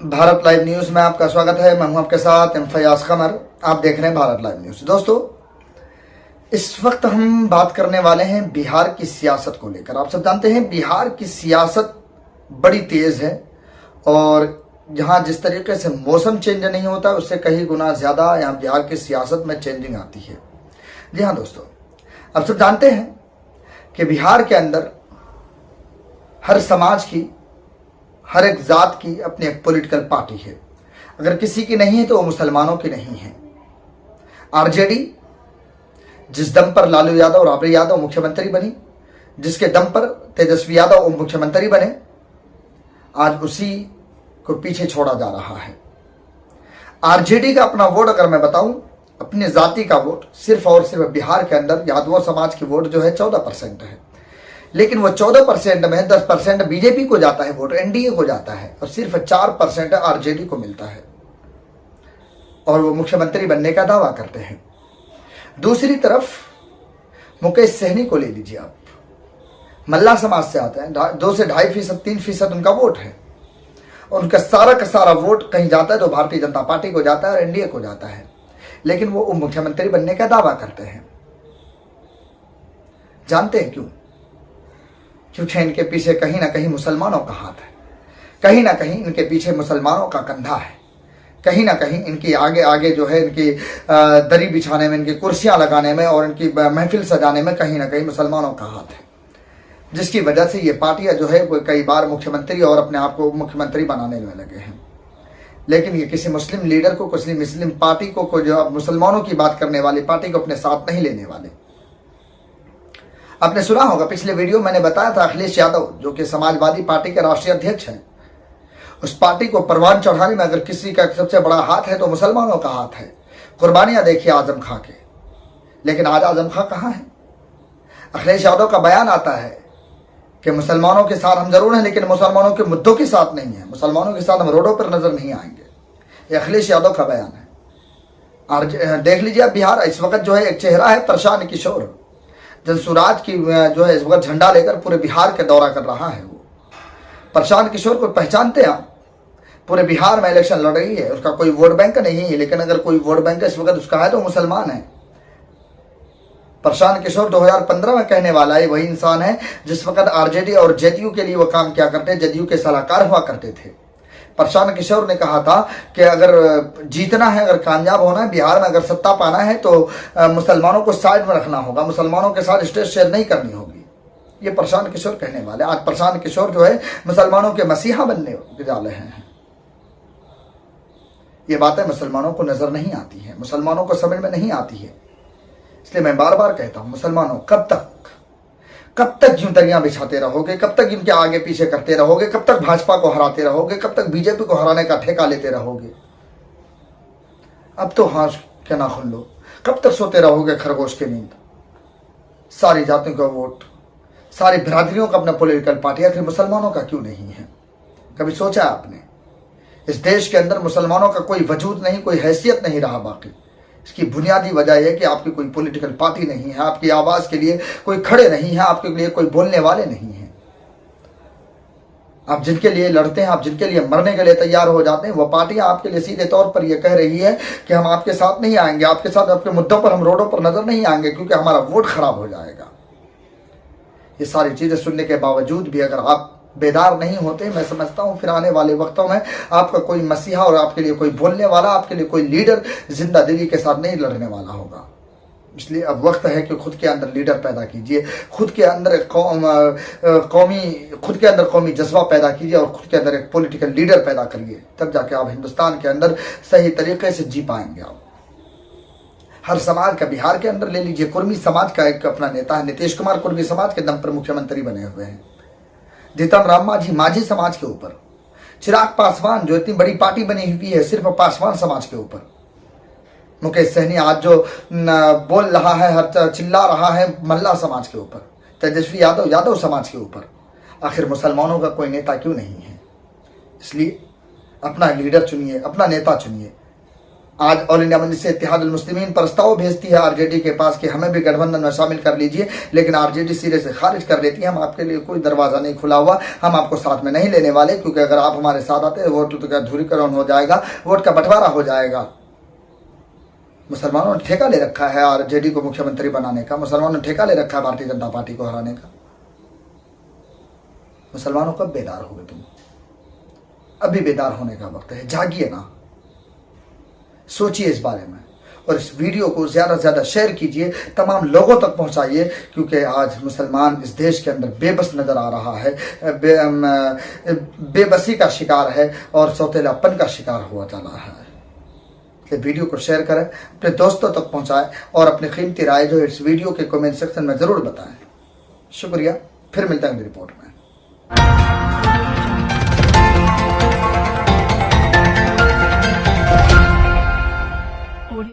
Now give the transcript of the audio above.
Bharat live news में आपका स्वागत है। मैं हूं आपके साथ फयाज कमर। आप देख रहे हैं भारत लाइव न्यूज। दोस्तों, इस वक्त हम बात करने वाले हैं बिहार की सियासत को लेकर। आप सब जानते हैं बिहार की सियासत बड़ी तेज है और यहाँ जिस तरीके से मौसम चेंज नहीं होता उससे कहीं गुना ज्यादा यहाँ बिहार की सियासत में चेंजिंग आती है। जी हाँ दोस्तों, आप सब जानते हैं कि बिहार के अंदर हर समाज की, हर एक जात की अपनी एक पॉलिटिकल पार्टी है। अगर किसी की नहीं है तो वो मुसलमानों की नहीं है। आरजेडी, जिस दम पर लालू यादव और राबड़ी यादव मुख्यमंत्री बनी, जिसके दम पर तेजस्वी यादव मुख्यमंत्री बने, आज उसी को पीछे छोड़ा जा रहा है। आरजेडी का अपना वोट अगर मैं बताऊं, अपने जाति का वोट सिर्फ और सिर्फ बिहार के अंदर यादव समाज की वोट जो है 14% है। लेकिन वो 14% में 10% बीजेपी को जाता है वोट, एनडीए को जाता है, और सिर्फ 4% आरजेडी को मिलता है और वो मुख्यमंत्री बनने का दावा करते हैं। दूसरी तरफ मुकेश सहनी को ले लीजिए आप, मल्ला समाज से आते हैं, 2 से 2.5%, 3% उनका वोट है और उनका सारा का सारा वोट कहीं जाता है तो भारतीय जनता पार्टी को जाता है और एनडीए को जाता है। लेकिन वो मुख्यमंत्री बनने का दावा करते हैं। जानते हैं क्यों? क्योंकि इनके पीछे कहीं ना कहीं मुसलमानों का हाथ है, कहीं ना कहीं इनके पीछे मुसलमानों का कंधा है, कहीं ना कहीं इनकी आगे आगे जो है इनकी दरी बिछाने में, इनकी कुर्सियां लगाने में और इनकी महफिल सजाने में कहीं ना कहीं मुसलमानों का हाथ है, जिसकी वजह से ये पार्टियां जो है वो कई बार मुख्यमंत्री और अपने आप को मुख्यमंत्री बनाने में लगे हैं। लेकिन ये किसी मुस्लिम लीडर को, किसी मुस्लिम पार्टी को जो मुसलमानों की बात करने वाली पार्टी को अपने साथ नहीं लेने वाले। आपने सुना होगा, पिछले वीडियो मैंने बताया था, अखिलेश यादव जो कि समाजवादी पार्टी के राष्ट्रीय अध्यक्ष हैं, उस पार्टी को परवान चढ़ाने में अगर किसी का सबसे बड़ा हाथ है तो मुसलमानों का हाथ है। कुर्बानियां देखिए आजम खां के, लेकिन आज आजम खां कहां है? अखिलेश यादव का बयान आता है कि मुसलमानों के साथ हम जरूर हैं लेकिन मुसलमानों के मुद्दों के साथ नहीं है, मुसलमानों के साथ हम रोडों पर नजर नहीं आएंगे। ये अखिलेश यादव का बयान है। और देख लीजिए आप, बिहार इस वक्त जो है एक चेहरा है प्रशांत किशोर, जनसुराज की जो है इस वक्त झंडा लेकर पूरे बिहार का दौरा कर रहा है। वो प्रशांत किशोर को पहचानते हैं आप? पूरे बिहार में इलेक्शन लड़ रही है, उसका कोई वोट बैंक नहीं है, लेकिन अगर कोई वोट बैंक इस वक्त उसका है तो मुसलमान है। प्रशांत किशोर 2015 में कहने वाला है वही इंसान है जिस वक्त आरजेडी और जेडीयू के लिए वो काम किया करते, जेडीयू के सलाहकार हुआ करते थे। प्रशांत किशोर ने कहा था कि अगर जीतना है, अगर कामयाब होना है, बिहार में अगर सत्ता पाना है तो मुसलमानों को साइड में रखना होगा, मुसलमानों के साथ स्टेज शेयर नहीं करनी होगी। ये प्रशांत किशोर कहने वाले। आज प्रशांत किशोर जो है मुसलमानों के मसीहा बनने जा रहे हैं। ये बातें मुसलमानों को नजर नहीं आती है, मुसलमानों को समझ में नहीं आती है। इसलिए मैं बार बार कहता हूं, मुसलमानों कब तक यूं दरियां बिछाते रहोगे? कब तक इनके आगे पीछे करते रहोगे? कब तक भाजपा को हराते रहोगे? कब तक बीजेपी को हराने का ठेका लेते रहोगे? अब तो हाँ क्या ना खुल लो। कब तक सोते रहोगे खरगोश की नींद? सारी जातियों का वोट, सारी बिरादरियों का अपना पॉलिटिकल पार्टी, आखिर मुसलमानों का क्यों नहीं है? कभी सोचा आपने? इस देश के अंदर मुसलमानों का कोई वजूद नहीं, कोई हैसियत नहीं रहा। बाकी इसकी बुनियादी वजह है कि आपकी कोई पॉलिटिकल पार्टी नहीं है, आपकी आवाज के लिए कोई खड़े नहीं है, आपके लिए कोई बोलने वाले नहीं है। आप जिनके लिए लड़ते हैं, आप जिनके लिए मरने के लिए तैयार हो जाते हैं, वो पार्टियां आपके लिए सीधे तौर पर यह कह रही है कि हम आपके साथ नहीं आएंगे, आपके साथ, आपके मुद्दों पर हम रोडों पर नजर नहीं आएंगे क्योंकि हमारा वोट खराब हो जाएगा। ये सारी चीजें सुनने के बावजूद भी अगर आप बेदार नहीं होते, मैं समझता हूं फिर आने वाले वक्तों में आपका कोई मसीहा और आपके लिए कोई बोलने वाला, आपके लिए कोई लीडर जिंदा दिली के साथ नहीं लड़ने वाला होगा। इसलिए अब वक्त है कि खुद के अंदर लीडर पैदा कीजिए, खुद के अंदर कौमी जज्बा पैदा कीजिए और खुद के अंदर एक पॉलिटिकल लीडर पैदा करिए। तब जाके आप हिंदुस्तान के अंदर सही तरीके से जी पाएंगे। आप हर समाज का, बिहार के अंदर ले लीजिए, कुर्मी समाज का एक अपना नेता है नीतीश कुमार, कुर्मी समाज के दम पर मुख्यमंत्री बने हुए हैं। जीतन राम माझी समाज के ऊपर, चिराग पासवान जो इतनी बड़ी पार्टी बनी हुई है सिर्फ पासवान समाज के ऊपर, मुकेश सहनी आज जो बोल रहा है, हर चिल्ला रहा है मल्ला समाज के ऊपर, तेजस्वी यादव समाज के ऊपर। आखिर मुसलमानों का कोई नेता क्यों नहीं है? इसलिए अपना लीडर चुनिए, अपना नेता चुनिए। आज ऑल इंडिया मजलिस इत्तेहादुल मुस्लिमीन प्रस्ताव भेजती है आरजेडी के पास कि हमें भी गठबंधन में शामिल कर लीजिए, लेकिन आरजेडी सिरे से खारिज कर देती है। हम आपके लिए कोई दरवाज़ा नहीं खुला हुआ, हम आपको साथ में नहीं लेने वाले, क्योंकि अगर आप हमारे साथ आते हैं वोट तो क्या ध्रुवीकरण हो जाएगा, वोट का बंटवारा हो जाएगा। मुसलमानों ने ठेका ले रखा है आरजेडी को मुख्यमंत्री बनाने का, मुसलमानों ने ठेका ले रखा है भारतीय जनता पार्टी को हराने का। मुसलमानों कब बेदार हो गए तुम? अभी बेदार होने का वक्त है, जागिए ना, सोचिए इस बारे में, और इस वीडियो को ज़्यादा से ज़्यादा शेयर कीजिए, तमाम लोगों तक पहुंचाइए, क्योंकि आज मुसलमान इस देश के अंदर बेबस नज़र आ रहा है, बेबसी का शिकार है और सौतेलापन का शिकार हुआ जा रहा है। इसलिए वीडियो को शेयर करें, अपने दोस्तों तक पहुंचाएं और अपनी कीमती राय जो इस वीडियो के कमेंट सेक्शन में ज़रूर बताएं। शुक्रिया, फिर मिलते हैं अगली रिपोर्ट में।